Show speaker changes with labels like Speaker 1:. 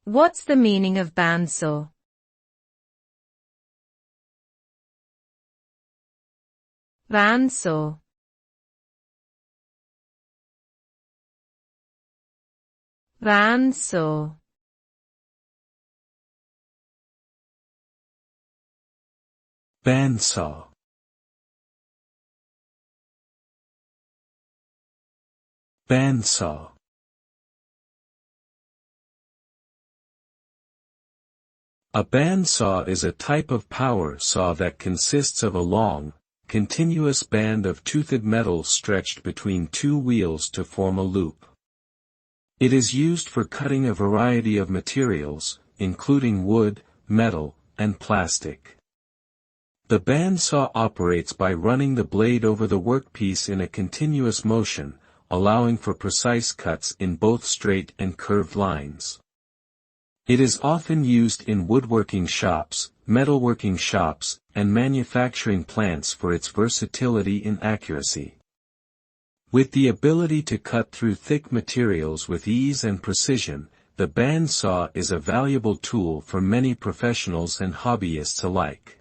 Speaker 1: What's the meaning of bandsaw? Bandsaw. Bandsaw.
Speaker 2: Bandsaw. Bandsaw. A bandsaw is a type of power saw that consists of a long, continuous band of toothed metal stretched between two wheels to form a loop. It is used for cutting a variety of materials, including wood, metal, and plastic. The bandsaw operates by running the blade over the workpiece in a continuous motion, allowing for precise cuts in both straight and curved lines. It is often used in woodworking shops, metalworking shops, and manufacturing plants for its versatility and accuracy. With the ability to cut through thick materials with ease and precision, the bandsaw is a valuable tool for many professionals and hobbyists alike.